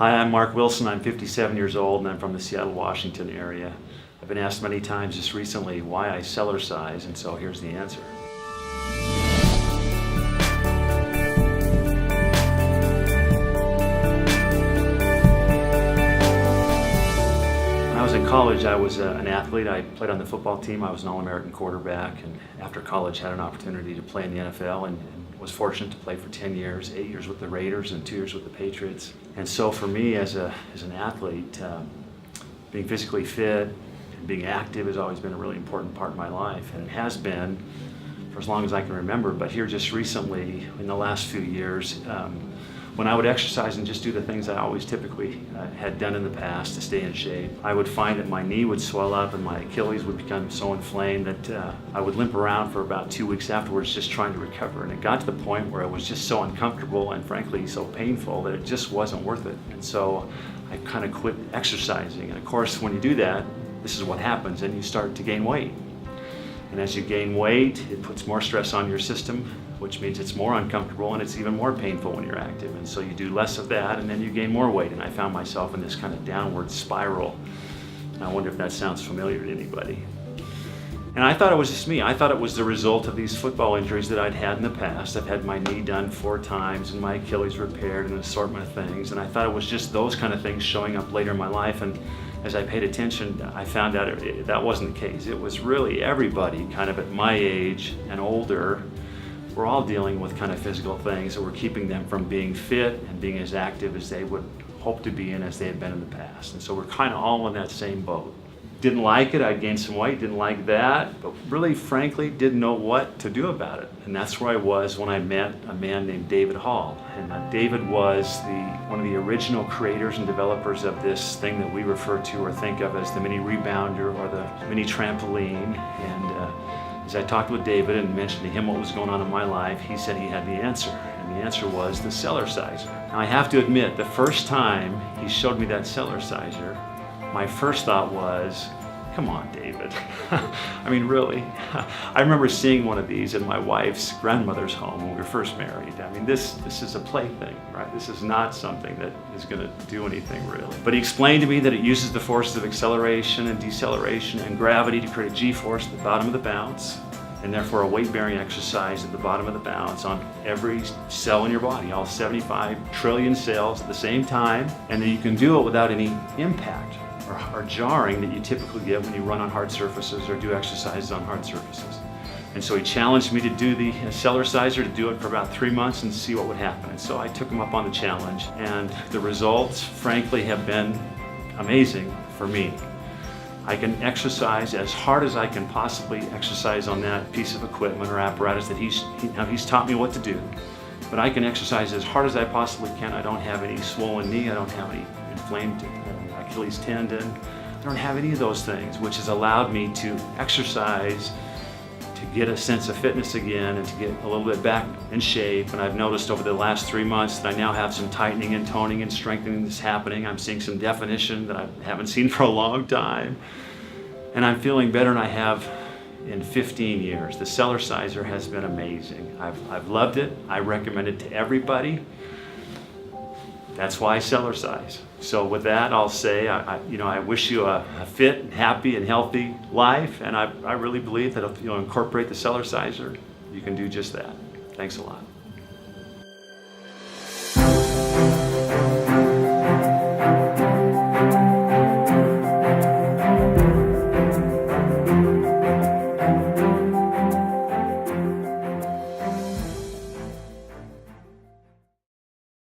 Hi, I'm Mark Wilson. I'm 57 years old and I'm from the Seattle, Washington area. I've been asked many times just recently why I Cellercise, and so here's the answer. When I was in college, I was an athlete. I played on the football team. I was an All-American quarterback, and after college had an opportunity to play in the NFL and was fortunate to play for 10 years, 8 years with the Raiders and 2 years with the Patriots. And so for me as an athlete, being physically fit and being active has always been a really important part of my life, and it has been for as long as I can remember. But here just recently, in the last few years, when I would exercise and just do the things I always typically had done in the past to stay in shape, I would find that my knee would swell up and my Achilles would become so inflamed that I would limp around for about 2 weeks afterwards just trying to recover. And it got to the point where it was just so uncomfortable and frankly so painful that it just wasn't worth it. And so I kind of quit exercising. And of course, when you do that, this is what happens, and you start to gain weight. And as you gain weight, it puts more stress on your system, which means it's more uncomfortable and it's even more painful when you're active. And so you do less of that and then you gain more weight. And I found myself in this kind of downward spiral. And I wonder if that sounds familiar to anybody. And I thought it was just me. I thought it was the result of these football injuries that I'd had in the past. I've had my knee done 4 times and my Achilles repaired and an assortment of things. And I thought it was just those kind of things showing up later in my life. And as I paid attention, I found out that wasn't the case. It was really everybody kind of at my age and older. We're all dealing with kind of physical things that were keeping them from being fit and being as active as they would hope to be and as they had been in the past. And so we're kind of all in that same boat. Didn't like it, I gained some weight, didn't like that, but really, frankly, didn't know what to do about it. And that's where I was when I met a man named David Hall. And David was one of the original creators and developers of this thing that we refer to or think of as the mini rebounder or the mini trampoline. And as I talked with David and mentioned to him what was going on in my life, he said he had the answer. And the answer was the Cellerciser. Now I have to admit, the first time he showed me that Cellerciser, my first thought was, come on, David. I mean, really. I remember seeing one of these in my wife's grandmother's home when we were first married. I mean, this is a plaything, right? This is not something that is going to do anything really. But he explained to me that it uses the forces of acceleration and deceleration and gravity to create a G-force at the bottom of the bounce, and therefore a weight-bearing exercise at the bottom of the bounce on every cell in your body, all 75 trillion cells at the same time, and that you can do it without any impact or jarring that you typically get when you run on hard surfaces or do exercises on hard surfaces. And so he challenged me to do the Cellerciser, to do it for about 3 months and see what would happen. And so I took him up on the challenge, and the results, frankly, have been amazing for me. I can exercise as hard as I can possibly exercise on that piece of equipment or apparatus that he's taught me what to do. But I can exercise as hard as I possibly can. I don't have any swollen knee, I don't have any inflamed Achilles tendon. I don't have any of those things, which has allowed me to exercise, to get a sense of fitness again and to get a little bit back in shape. And I've noticed over the last 3 months that I now have some tightening and toning and strengthening that's happening. I'm seeing some definition that I haven't seen for a long time. And I'm feeling better than I have in 15 years. The Cellerciser has been amazing. I've loved it. I recommend it to everybody. That's why I Cellercise. So with that, I'll say, I wish you a fit, and happy, and healthy life, and I really believe that if you'll incorporate the Cellerciser, you can do just that. Thanks a lot.